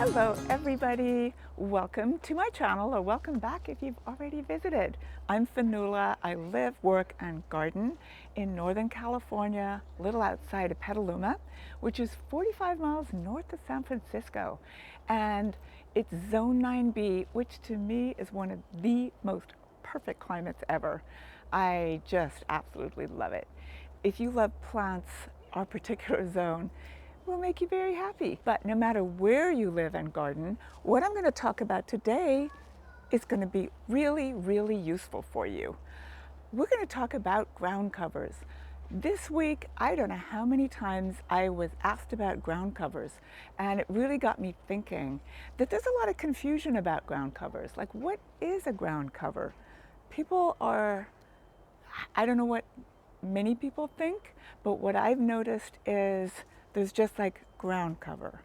Hello everybody, welcome to my channel, or welcome back if you've already visited. I'm Fionuala. I live, work and garden in Northern California, a little outside of Petaluma, which is 45 miles north of San Francisco. And it's Zone 9B, which to me is one of the most perfect climates ever. I just absolutely love it. If you love plants, our particular zone will make you very happy. But no matter where you live and garden, what I'm going to talk about today is going to be really useful for you. We're going to talk about ground covers. This week, I don't know how many times I was asked about ground covers, and it really got me thinking that there's a lot of confusion about ground covers. Like, what is a ground cover? I don't know what many people think, but what I've noticed is there's just like ground cover.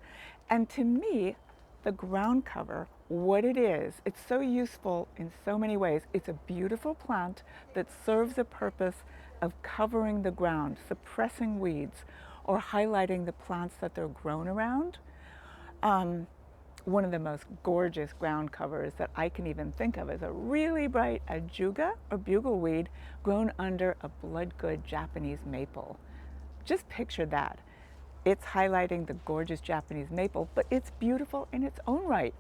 And to me, the ground cover, what it is, it's so useful in so many ways. It's a beautiful plant that serves a purpose of covering the ground, suppressing weeds, or highlighting the plants that they're grown around. One of the most gorgeous ground covers that I can even think of is a really bright ajuga or bugleweed grown under a blood-good Japanese maple. Just picture that. It's highlighting the gorgeous Japanese maple, but it's beautiful in its own right.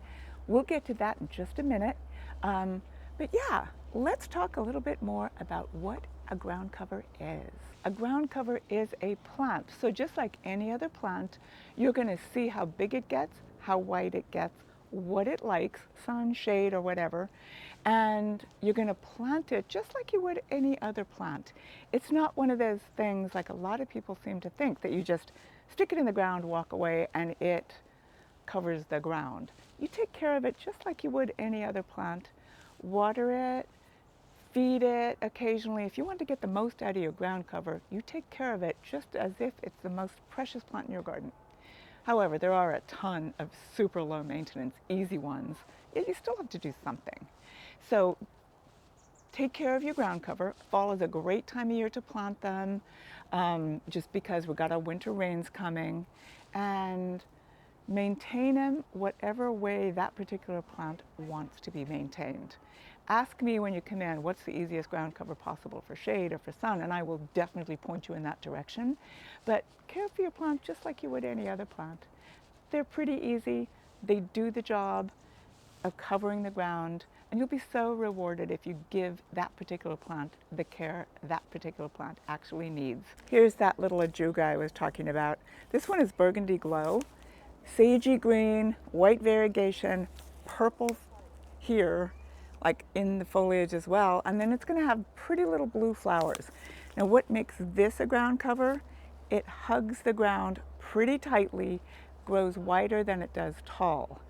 We'll get to that in just a minute. But yeah, let's talk a little bit more about what a ground cover is. A ground cover is a plant. So just like any other plant, you're going to see how big it gets, how wide it gets, what it likes, sun, shade, or whatever, and you're going to plant it just like you would any other plant. It's not one of those things like a lot of people seem to think, that you just stick it in the ground, walk away, and it covers the ground. You take care of it just like you would any other plant. Water it, feed it occasionally. If you want to get the most out of your ground cover, you take care of it just as if it's the most precious plant in your garden. However, there are a ton of super low maintenance, easy ones. Yet you still have to do something. So take care of your ground cover. Fall is a great time of year to plant them, just because we've got our winter rains coming. And maintain them whatever way that particular plant wants to be maintained. Ask me when you come in, what's the easiest ground cover possible for shade or for sun, and I will definitely point you in that direction. But care for your plant just like you would any other plant. They're pretty easy. They do the job of covering the ground, and you'll be so rewarded if you give that particular plant the care that particular plant actually needs. Here's that little ajuga I was talking about. This one is burgundy glow, sagey green, white variegation, purple here, like in the foliage as well, and then it's going to have pretty little blue flowers. Now what makes this a ground cover? It hugs the ground pretty tightly, grows wider than it does tall.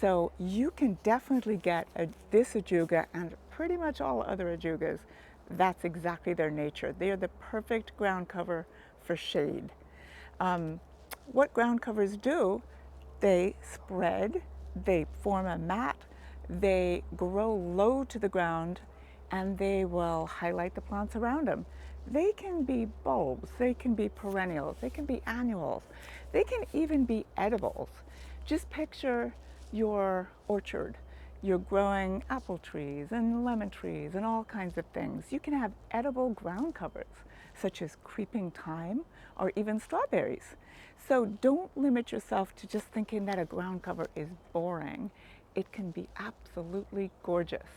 So you can definitely get this ajuga and pretty much all other ajugas. That's exactly their nature. They are the perfect ground cover for shade. What ground covers do, they spread, they form a mat, they grow low to the ground, and they will highlight the plants around them. They can be bulbs, they can be perennials, they can be annuals, they can even be edibles. Just picture your orchard. You're growing apple trees and lemon trees and all kinds of things. You can have edible ground covers, such as creeping thyme or even strawberries. So don't limit yourself to just thinking that a ground cover is boring. It can be absolutely gorgeous.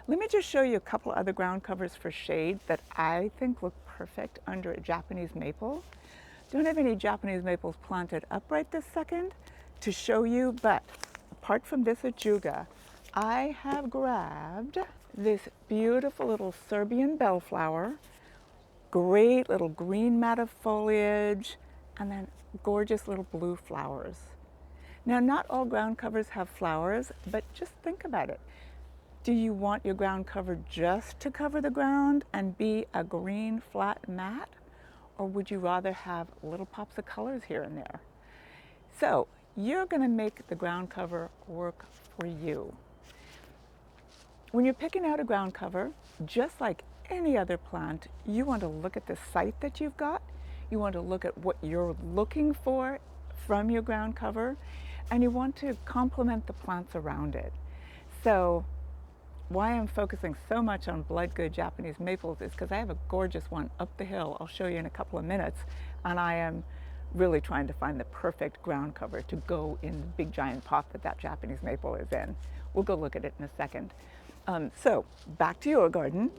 Let me just show you a couple other ground covers for shade that I think look perfect under a Japanese maple. Don't have any Japanese maples planted up right this second to show you, but apart from this ajuga, I have grabbed this beautiful little Serbian bellflower, great little green mat of foliage, and then gorgeous little blue flowers. Now, not all ground covers have flowers, but just think about it. Do you want your ground cover just to cover the ground and be a green flat mat? Or would you rather have little pops of colors here and there? So you're going to make the ground cover work for you. When you're picking out a ground cover, just like any other plant, you want to look at the site that you've got. You want to look at what you're looking for from your ground cover. and you want to complement the plants around it. So why I'm focusing so much on blood good Japanese maples is because I have a gorgeous one up the hill. I'll show you in a couple of minutes, and I am really trying to find the perfect ground cover to go in the big giant pot that Japanese maple is in. We'll go look at it in a second. So back to your garden.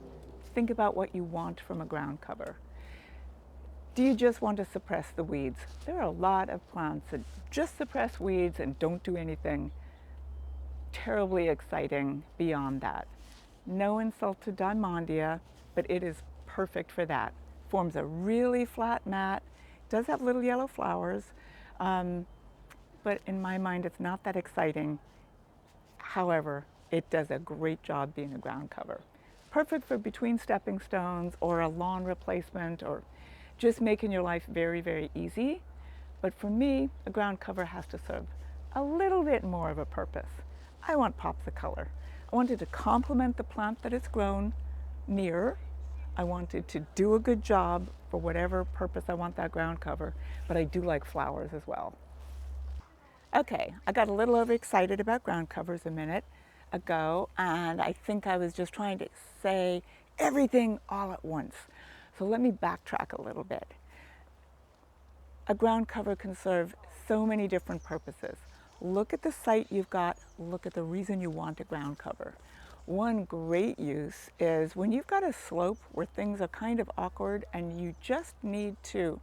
Think about what you want from a ground cover. Do you just want to suppress the weeds? There are a lot of plants that just suppress weeds and don't do anything terribly exciting beyond that. No insult to Diamondia, but it is perfect for that. Forms a really flat mat, does have little yellow flowers, but in my mind it's not that exciting. However, it does a great job being a ground cover. Perfect for between stepping stones or a lawn replacement or just making your life very, very easy. But for me, a ground cover has to serve a little bit more of a purpose. I want pops of color. I wanted to complement the plant that it's grown near. I wanted to do a good job for whatever purpose I want that ground cover, but I do like flowers as well. Okay, I got a little overexcited about ground covers a minute ago, and I think I was just trying to say everything all at once. So let me backtrack a little bit. A ground cover can serve so many different purposes. Look at the site you've got, look at the reason you want a ground cover. One great use is when you've got a slope where things are kind of awkward and you just need to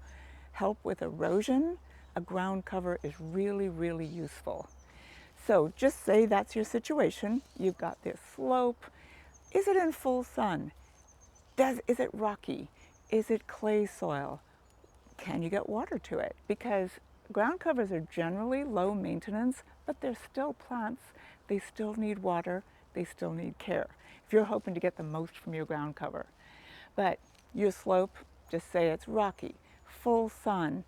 help with erosion, a ground cover is really, really useful. So just say that's your situation. You've got this slope. Is it in full sun? Is it rocky? Is it clay soil? Can you get water to it? Because ground covers are generally low maintenance, but they're still plants. They still need water. They still need care if you're hoping to get the most from your ground cover. But your slope, just say it's rocky, full sun.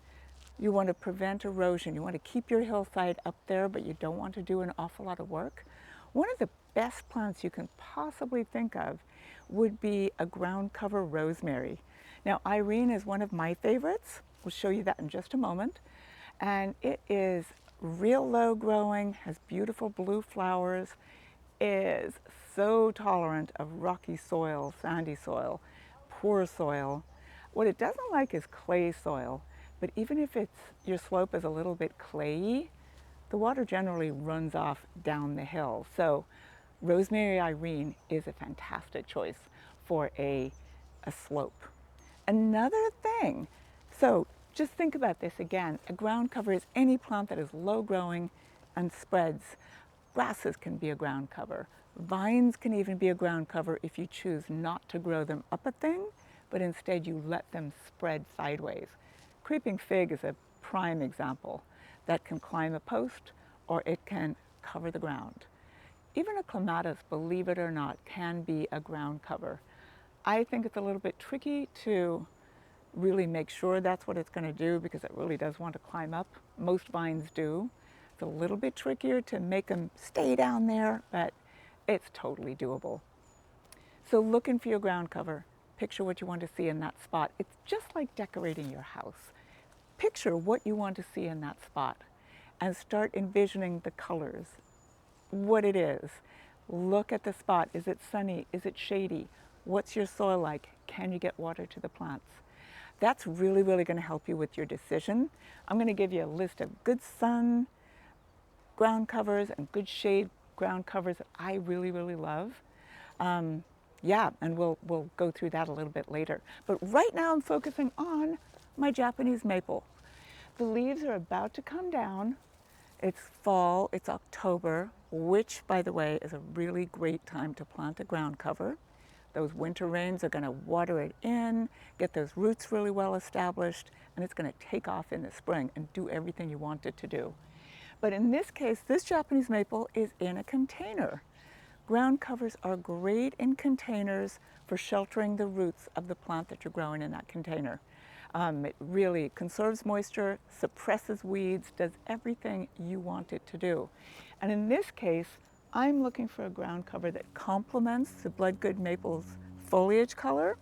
You want to prevent erosion. You want to keep your hillside up there, but you don't want to do an awful lot of work. One of the best plants you can possibly think of would be a ground cover rosemary. Now, Irene is one of my favorites. We'll show you that in just a moment. And it is real low growing, has beautiful blue flowers, is so tolerant of rocky soil, sandy soil, poor soil. What it doesn't like is clay soil, but even if your slope is a little bit clayey, the water generally runs off down the hill. So Rosemary Irene is a fantastic choice for a slope. Another thing, so just think about this again. A ground cover is any plant that is low growing and spreads. Grasses can be a ground cover. Vines can even be a ground cover if you choose not to grow them up a thing, but instead you let them spread sideways. Creeping fig is a prime example that can climb a post or it can cover the ground. Even a clematis, believe it or not, can be a ground cover. I think it's a little bit tricky to really make sure that's what it's going to do because it really does want to climb up. Most vines do. It's a little bit trickier to make them stay down there, but it's totally doable. So looking for your ground cover, picture what you want to see in that spot. It's just like decorating your house. Picture what you want to see in that spot and start envisioning the colors, what it is. Look at the spot. Is it sunny? Is it shady? What's your soil like? Can you get water to the plants? That's really, really going to help you with your decision. I'm going to give you a list of good sun ground covers and good shade ground covers that I really, really love. Yeah, and we'll go through that a little bit later. But right now I'm focusing on my Japanese maple. The leaves are about to come down. It's fall, it's October, which, by the way, is a really great time to plant a ground cover. Those winter rains are going to water it in, get those roots really well established, and it's going to take off in the spring and do everything you want it to do. But in this case, this Japanese maple is in a container. Ground covers are great in containers for sheltering the roots of the plant that you're growing in that container. It really conserves moisture, suppresses weeds, does everything you want it to do. And in this case, I'm looking for a ground cover that complements the blood-good maple's foliage color.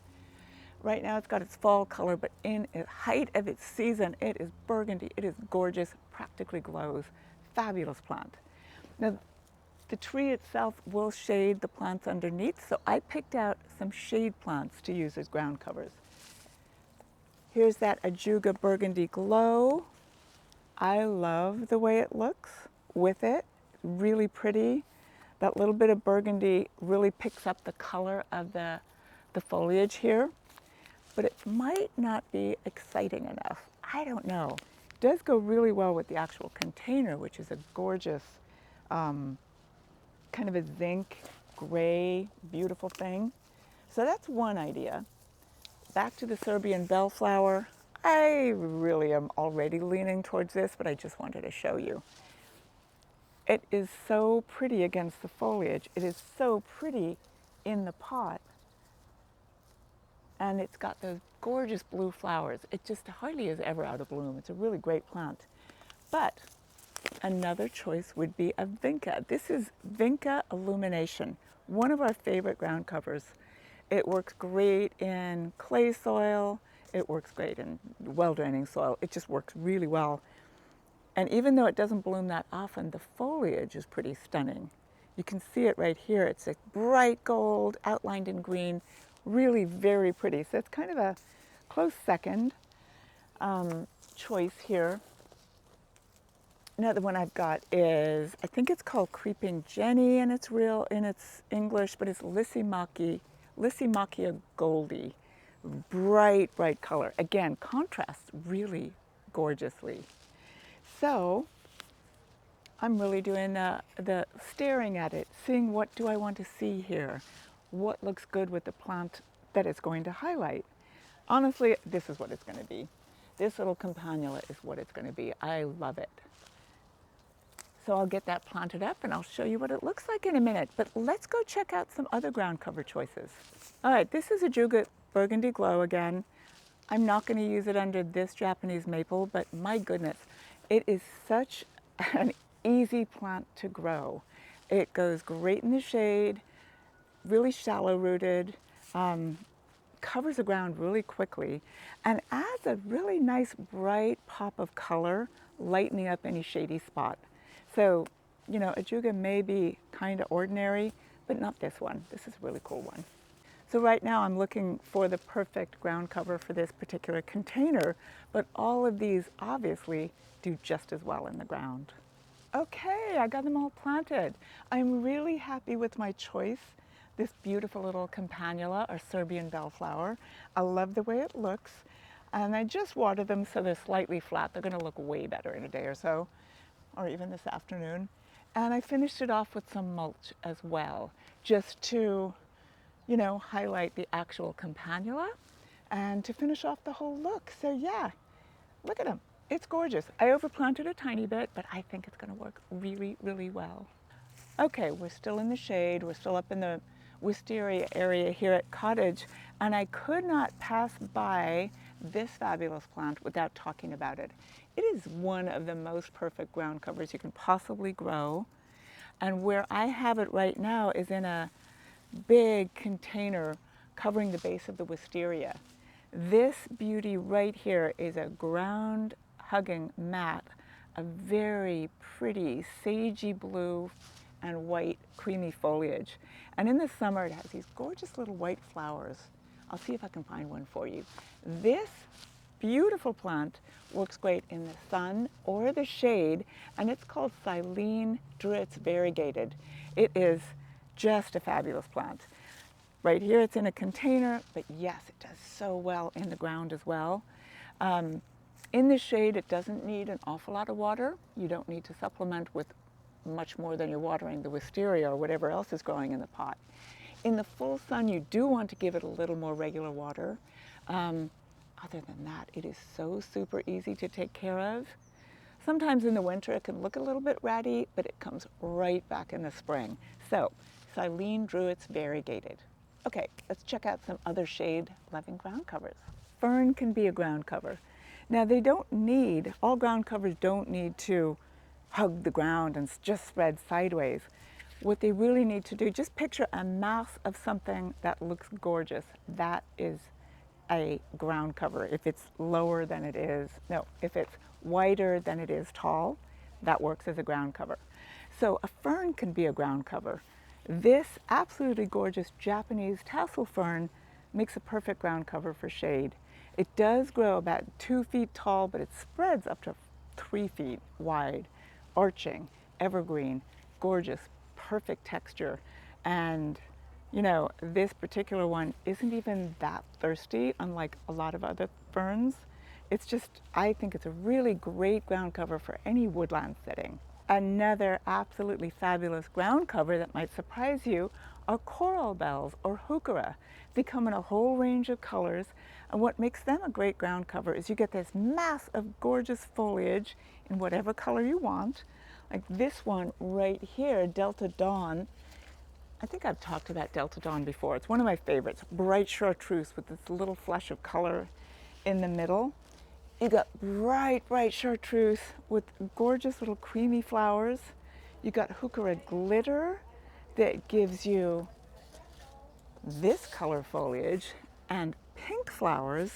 Right now it's got its fall color, but in the height of its season, it is burgundy. It is gorgeous, practically glows. fabulous plant. Now, the tree itself will shade the plants underneath, so I picked out some shade plants to use as ground covers. Here's that Ajuga Burgundy Glow. I love the way it looks with it, really pretty. That little bit of burgundy really picks up the color of the foliage here, but it might not be exciting enough. I don't know. It does go really well with the actual container, which is a gorgeous kind of a zinc gray, beautiful thing. So that's one idea. Back to the Serbian bellflower. I really am already leaning towards this, but I just wanted to show you. It is so pretty against the foliage. It is so pretty in the pot. And it's got those gorgeous blue flowers. It just hardly is ever out of bloom. It's a really great plant. But another choice would be a vinca. This is Vinca Illumination, one of our favorite ground covers. It works great in clay soil. It works great in well-draining soil. It just works really well. And even though it doesn't bloom that often, the foliage is pretty stunning. You can see it right here. It's a bright gold, outlined in green, really very pretty. So it's kind of a close second choice here. Another one I've got is, I think it's called Creeping Jenny in its English, but it's Lysimachia Goldie. Bright, bright color. Again, contrasts really gorgeously. So I'm really doing the staring at it, seeing what do I want to see here, what looks good with the plant that it's going to highlight. Honestly, this is what it's going to be. This little campanula is what it's going to be. I love it. So I'll get that planted up and I'll show you what it looks like in a minute. But let's go check out some other ground cover choices. All right, this is Ajuga Burgundy Glow again. I'm not going to use it under this Japanese maple, but my goodness, it is such an easy plant to grow. It goes great in the shade, really shallow rooted, covers the ground really quickly, and adds a really nice bright pop of color, lightening up any shady spot. So, you know, Ajuga may be kind of ordinary, but not this one. This is a really cool one. So right now I'm looking for the perfect ground cover for this particular container, but all of these obviously do just as well in the ground. Okay, I got them all planted. I'm really happy with my choice. This beautiful little campanula or Serbian bellflower. I love the way it looks. And I just watered them so they're slightly flat. They're gonna look way better in a day or so, or even this afternoon. And I finished it off with some mulch as well, just to, you know, highlight the actual campanula and to finish off the whole look. So yeah, look at them. It's gorgeous. I overplanted a tiny bit, but I think it's gonna work really, really well. Okay, we're still in the shade. We're still up in the wisteria area here at Cottage, and I could not pass by this fabulous plant without talking about it. It is one of the most perfect ground covers you can possibly grow. And where I have it right now is in a big container covering the base of the wisteria. This beauty right here is a ground hugging mat, a very pretty sagey blue and white creamy foliage. And in the summer it has these gorgeous little white flowers. I'll see if I can find one for you. This beautiful plant works great in the sun or the shade, and it's called Silene Druitz Variegated. It is just a fabulous plant. Right here it's in a container, but yes, it does so well in the ground as well. In the shade, it doesn't need an awful lot of water. You don't need to supplement with much more than you're watering the wisteria or whatever else is growing in the pot. In the full sun, you do want to give it a little more regular water. Other than that, it is so super easy to take care of. Sometimes in the winter it can look a little bit ratty, but it comes right back in the spring. So, Silene Druitz Variegated. Okay, let's check out some other shade-loving ground covers. Fern can be a ground cover. Now all ground covers don't need to hug the ground and just spread sideways. What they really need to do, just picture a mass of something that looks gorgeous. That is a ground cover. If it's lower than it is, no, if it's wider than it is tall, that works as a ground cover. So a fern can be a ground cover. This absolutely gorgeous Japanese tassel fern makes a perfect ground cover for shade. It does grow about 2 feet tall, but it spreads up to 3 feet wide, arching, evergreen, gorgeous, perfect texture. And you know, this particular one isn't even that thirsty, unlike a lot of other ferns. It's just, I think it's a really great ground cover for any woodland setting. Another absolutely fabulous ground cover that might surprise you are coral bells or heuchera. They come in a whole range of colors, and what makes them a great ground cover is you get this mass of gorgeous foliage in whatever color you want. Like this one right here, Delta Dawn. I think I've talked about Delta Dawn before. It's one of my favorites. Bright chartreuse with this little flush of color in the middle. You got bright, bright chartreuse with gorgeous little creamy flowers. You got heuchera glitter that gives you this color foliage and pink flowers.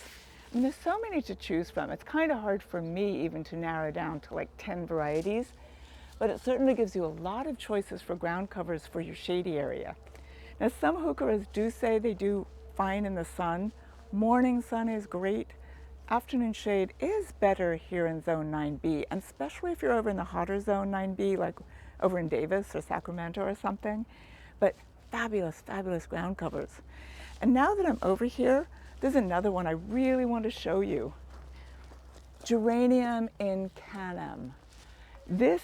I mean, there's so many to choose from. It's kind of hard for me even to narrow down to like 10 varieties, but it certainly gives you a lot of choices for ground covers for your shady area. Now, some heucheras do say they do fine in the sun. Morning sun is great. Afternoon shade is better here in zone 9B, and especially if you're over in the hotter zone 9B, like over in Davis or Sacramento or something. But fabulous, fabulous ground covers. And now that I'm over here, there's another one I really want to show you. Geranium incanum. This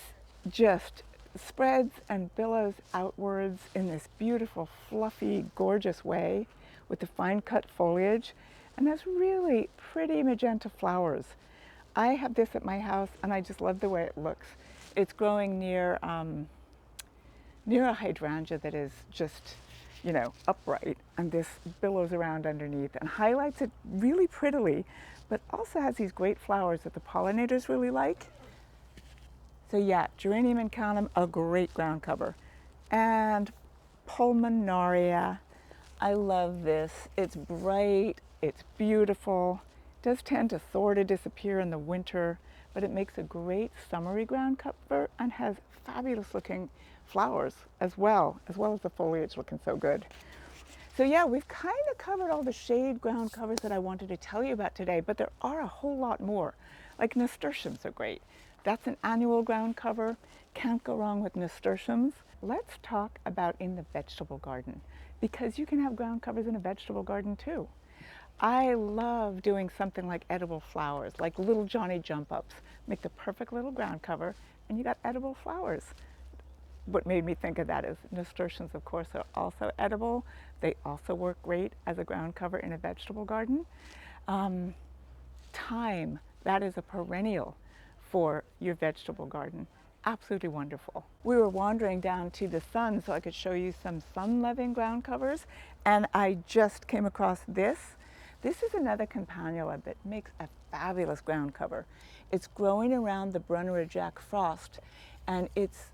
just spreads and billows outwards in this beautiful, fluffy, gorgeous way with the fine cut foliage. And has really pretty magenta flowers. I have this at my house and I just love the way it looks. It's growing near a hydrangea that is just, you know, upright, and this billows around underneath and highlights it really prettily, but also has these great flowers that the pollinators really like. So yeah, Geranium incanum, a great ground cover. And Pulmonaria, I love this. It's bright. It's beautiful. It does tend to sort of disappear in the winter, but it makes a great summery ground cover and has fabulous looking flowers as well as the foliage looking so good. So yeah, we've kind of covered all the shade ground covers that I wanted to tell you about today, but there are a whole lot more. Like nasturtiums are great. That's an annual ground cover. Can't go wrong with nasturtiums. Let's talk about in the vegetable garden, because you can have ground covers in a vegetable garden too. I love doing something like edible flowers, like little Johnny jump ups. Make the perfect little ground cover and you got edible flowers. What made me think of that is nasturtiums, of course, are also edible. They also work great as a ground cover in a vegetable garden. Thyme, that is a perennial for your vegetable garden. Absolutely wonderful. We were wandering down to the sun so I could show you some sun-loving ground covers, and I just came across this. This is another campanula that makes a fabulous ground cover. It's growing around the Brunner Jack Frost, and it's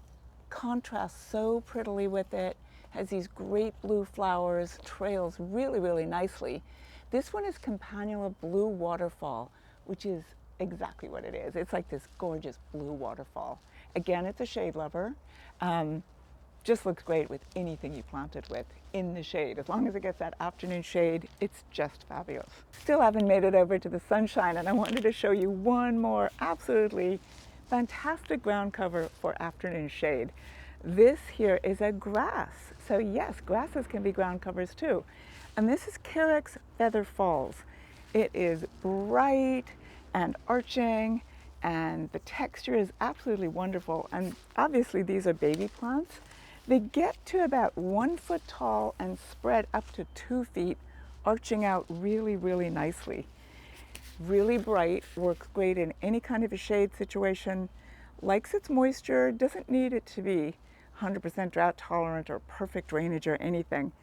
contrasts so prettily with it, has these great blue flowers, trails really, really nicely. This one is Campanula Blue Waterfall, which is exactly what it is. It's like this gorgeous blue waterfall. Again, it's a shade lover. Just looks great with anything you plant it with in the shade. As long as it gets that afternoon shade, it's just fabulous. Still haven't made it over to the sunshine, and I wanted to show you one more absolutely fantastic ground cover for afternoon shade. This here is a grass. So yes, grasses can be ground covers too. And this is Carex Feather Falls. It is bright and arching, and the texture is absolutely wonderful. And obviously these are baby plants. They get to about 1 foot tall and spread up to 2 feet, arching out really, really nicely. Really bright, works great in any kind of a shade situation, likes its moisture, doesn't need it to be 100% drought tolerant or perfect drainage or anything,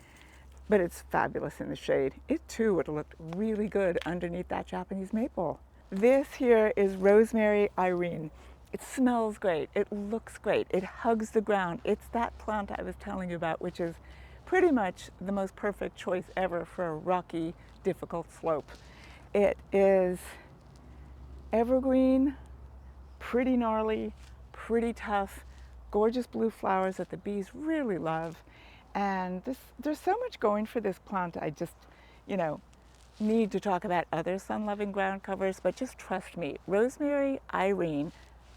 but it's fabulous in the shade. It too would have looked really good underneath that Japanese maple. This here is Rosemary Irene. It smells great, it looks great, it hugs the ground. It's that plant I was telling you about, which is pretty much the most perfect choice ever for a rocky, difficult slope. It is evergreen, pretty gnarly, pretty tough, gorgeous blue flowers that the bees really love. And there's so much going for this plant. I just, you know, need to talk about other sun-loving ground covers, but just trust me, rosemary, Irene,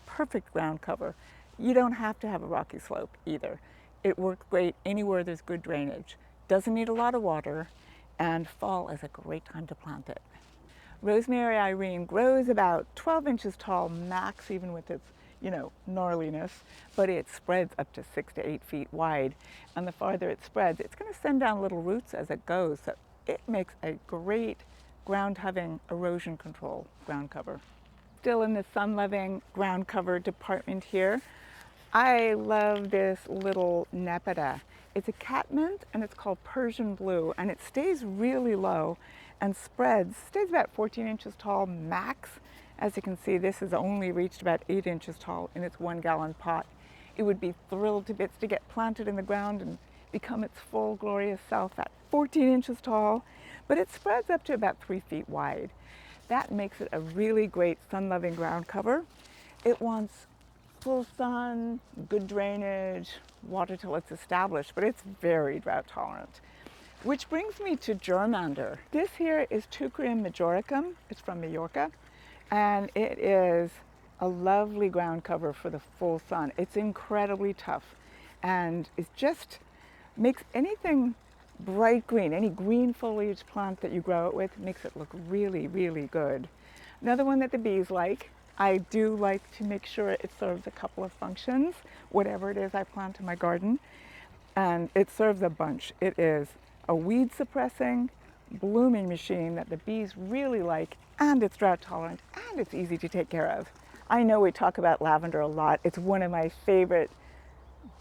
perfect ground cover. You don't have to have a rocky slope either. It works great anywhere there's good drainage. Doesn't need a lot of water, and fall is a great time to plant it. Rosemary Irene grows about 12 inches tall max, even with its, gnarliness, but it spreads up to 6 to 8 feet wide. And the farther it spreads, it's going to send down little roots as it goes. So it makes a great ground-loving erosion control ground cover. Still in the sun-loving ground cover department here, I love this little Nepeta. It's a catmint and it's called Persian blue, and it stays really low and stays about 14 inches tall max. As you can see, this has only reached about 8 inches tall in its 1 gallon pot. It would be thrilled to bits to get planted in the ground and become its full glorious self at 14 inches tall, but it spreads up to about 3 feet wide. That makes it a really great sun-loving ground cover. It wants full sun, good drainage, water till it's established, but it's very drought tolerant. Which brings me to germander. This here is Teucrium majoricum. It's from Majorca, and it is a lovely ground cover for the full sun. It's incredibly tough, and it just makes anything bright green, any green foliage plant that you grow it with, makes it look really, really good. Another one that the bees like, I do like to make sure it serves a couple of functions, whatever it is I plant in my garden, and it serves a bunch. It is a weed suppressing, blooming machine that the bees really like, and it's drought tolerant, and it's easy to take care of. I know we talk about lavender a lot. It's one of my favorite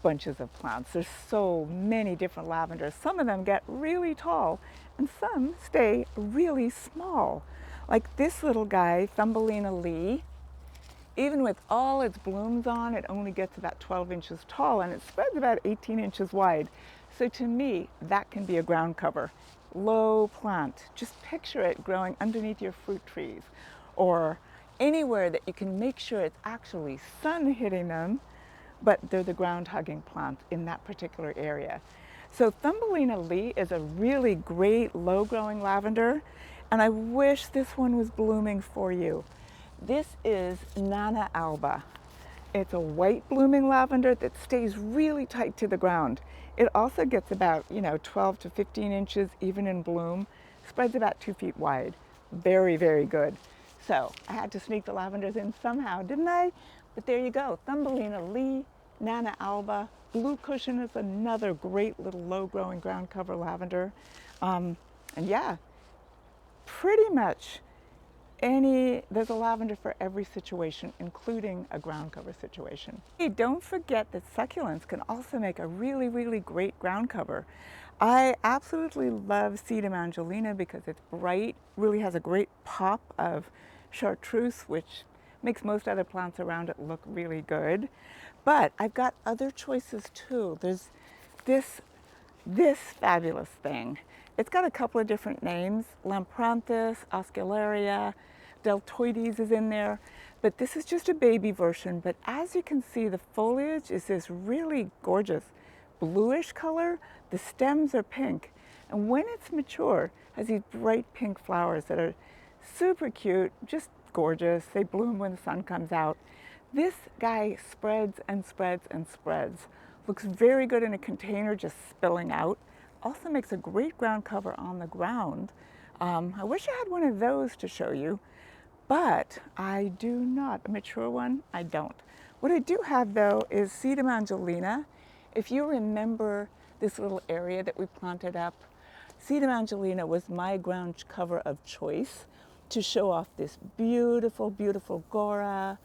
bunches of plants. There's so many different lavenders. Some of them get really tall and some stay really small. Like this little guy, Thumbelina Lee, even with all its blooms on, it only gets about 12 inches tall and it spreads about 18 inches wide. So to me, that can be a ground cover. Low plant. Just picture it growing underneath your fruit trees or anywhere that you can make sure it's actually sun hitting them, but they're the ground hugging plant in that particular area. So Thumbelina Lee is a really great low growing lavender, and I wish this one was blooming for you. This is Nana alba. It's a white blooming lavender that stays really tight to the ground. It also gets about 12 to 15 inches even in bloom, spreads about 2 feet wide. Very, very good. So I had to sneak the lavenders in somehow, didn't I? But there you go, Thumbelina Lee, Nana alba. Blue Cushion is another great little low growing ground cover lavender. And yeah, pretty much there's a lavender for every situation, including a ground cover situation. Hey, don't forget that succulents can also make a really, really great ground cover. I absolutely love Sedum angelina because it's bright, really has a great pop of chartreuse, which makes most other plants around it look really good. But I've got other choices too. There's this fabulous thing. It's got a couple of different names. Lampranthus, Oscularia, Deltoides is in there, but this is just a baby version. But as you can see, the foliage is this really gorgeous bluish color. The stems are pink, and when it's mature, it has these bright pink flowers that are super cute, just gorgeous. They bloom when the sun comes out. This guy spreads and spreads and spreads. Looks very good in a container just spilling out. Also makes a great ground cover on the ground. I wish I had one of those to show you, but I do not. A mature one, I don't. What I do have though is Sedum angelina. If you remember this little area that we planted up, Sedum angelina was my ground cover of choice to show off this beautiful, beautiful Gora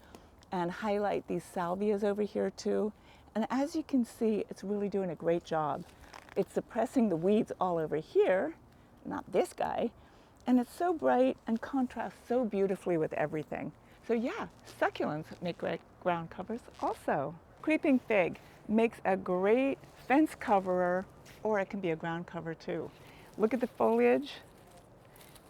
and highlight these salvias over here too. And as you can see, it's really doing a great job. It's suppressing the weeds all over here, not this guy, and it's so bright and contrasts so beautifully with everything. So yeah, succulents make great ground covers also. Creeping fig makes a great fence coverer, or it can be a ground cover too. Look at the foliage.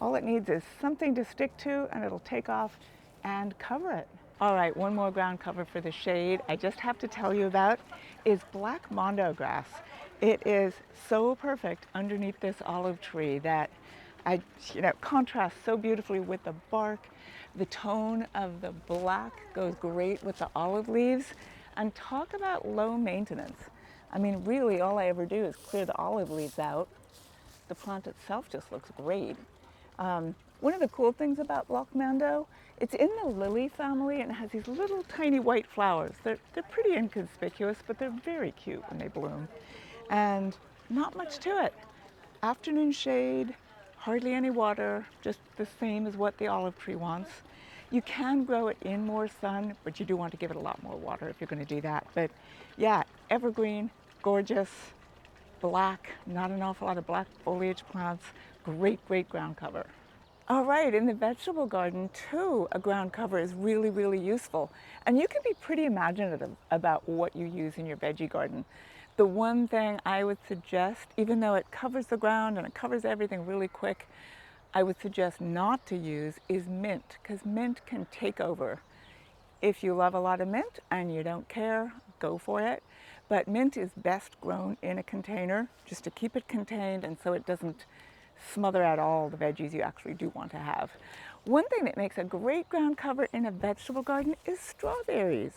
All it needs is something to stick to and it'll take off and cover it. All right, one more ground cover for the shade I just have to tell you about is black mondo grass. It is so perfect underneath this olive tree that contrasts so beautifully with the bark. The tone of the black goes great with the olive leaves. And talk about low maintenance. I mean, really, all I ever do is clear the olive leaves out. The plant itself just looks great. One of the cool things about Black Mando, it's in the lily family and it has these little tiny white flowers. They're pretty inconspicuous, but they're very cute when they bloom. And not much to it. Afternoon shade, hardly any water, just the same as what the olive tree wants. You can grow it in more sun, but you do want to give it a lot more water if you're going to do that. But yeah, evergreen, gorgeous, black, not an awful lot of black foliage plants, great, great ground cover. All right, in the vegetable garden too, a ground cover is really, really useful. And you can be pretty imaginative about what you use in your veggie garden. The one thing I would suggest, even though it covers the ground and it covers everything really quick, I would suggest not to use is mint, because mint can take over. If you love a lot of mint and you don't care, go for it. But mint is best grown in a container just to keep it contained and so it doesn't smother out all the veggies you actually do want to have. One thing that makes a great ground cover in a vegetable garden is strawberries.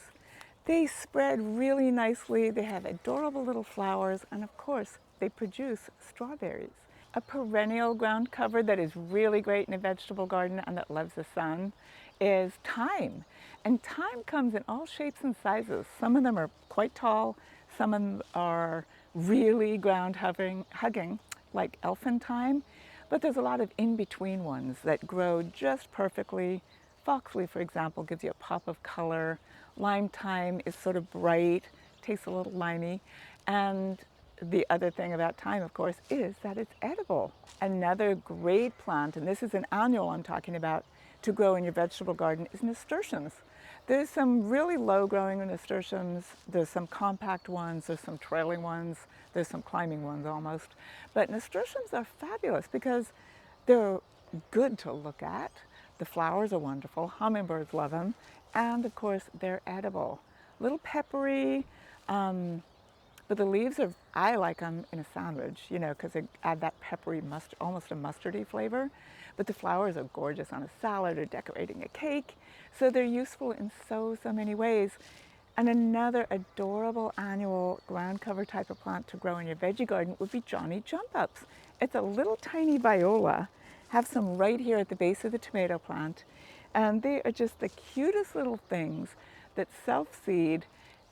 They spread really nicely, they have adorable little flowers, and of course, they produce strawberries. A perennial ground cover that is really great in a vegetable garden and that loves the sun is thyme. And thyme comes in all shapes and sizes. Some of them are quite tall, some of them are really ground hugging, like elfin thyme, but there's a lot of in-between ones that grow just perfectly. Foxley, for example, gives you a pop of color. Lime thyme is sort of bright, tastes a little limey, and the other thing about thyme, of course, is that it's edible. Another great plant, and this is an annual I'm talking about, to grow in your vegetable garden is nasturtiums. There's some really low growing nasturtiums, there's some compact ones, there's some trailing ones, there's some climbing ones almost. But nasturtiums are fabulous because they're good to look at. The flowers are wonderful, hummingbirds love them, and of course they're edible. A little peppery, but the leaves are, I like them in a sandwich, because they add that peppery, almost a mustardy flavor. But the flowers are gorgeous on a salad or decorating a cake. So they're useful in so many ways. And another adorable annual ground cover type of plant to grow in your veggie garden would be Johnny Jump Ups. It's a little tiny viola. Have some right here at the base of the tomato plant. And they are just the cutest little things that self-seed.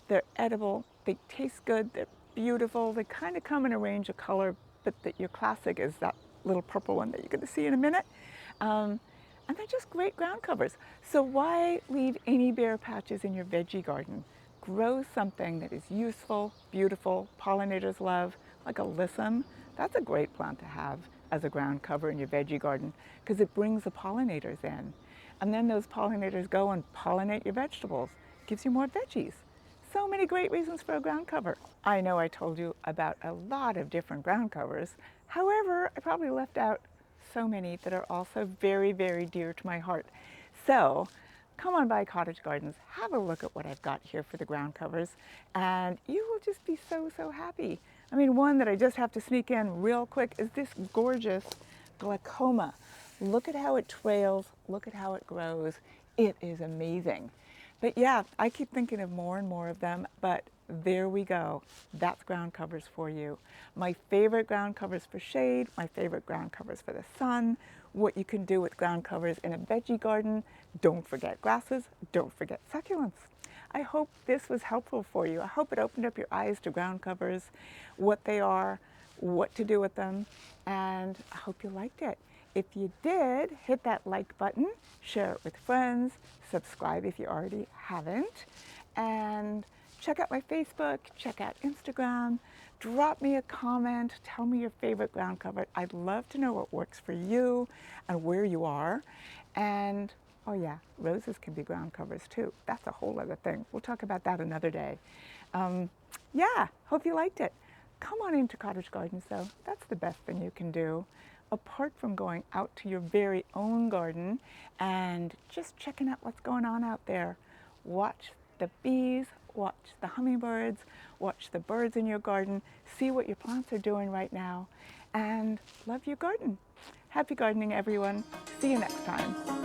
They're edible, they taste good, they're beautiful, they kind of come in a range of color, but your classic is that little purple one that you're going to see in a minute. And they're just great ground covers. So why leave any bare patches in your veggie garden? Grow something that is useful, beautiful, pollinators love, like alyssum. That's a great plant to have as a ground cover in your veggie garden because it brings the pollinators in. And then those pollinators go and pollinate your vegetables. Gives you more veggies. So many great reasons for a ground cover. I know I told you about a lot of different ground covers. However, I probably left out so many that are also very, very dear to my heart. So come on by Cottage Gardens, have a look at what I've got here for the ground covers, and you will just be so happy. I mean, one that I just have to sneak in real quick is this gorgeous glaucoma. Look at how it trails, look at how it grows. It is amazing. But yeah, I keep thinking of more and more of them, but there we go. That's ground covers for you. My favorite ground covers for shade, my favorite ground covers for the sun, what you can do with ground covers in a veggie garden. Don't forget grasses, don't forget succulents. I hope this was helpful for you. I hope it opened up your eyes to ground covers, what they are, what to do with them, and I hope you liked it. If you did, hit that like button, share it with friends, subscribe if you already haven't, and check out my Facebook, check out Instagram, drop me a comment, tell me your favorite ground cover. I'd love to know what works for you and where you are. And oh yeah, roses can be ground covers too. That's a whole other thing. We'll talk about that another day. Yeah, hope you liked it. Come on into Cottage Gardens though. That's the best thing you can do. Apart from going out to your very own garden and just checking out what's going on out there. Watch the bees, watch the hummingbirds, watch the birds in your garden, see what your plants are doing right now, and love your garden. Happy gardening, everyone. See you next time.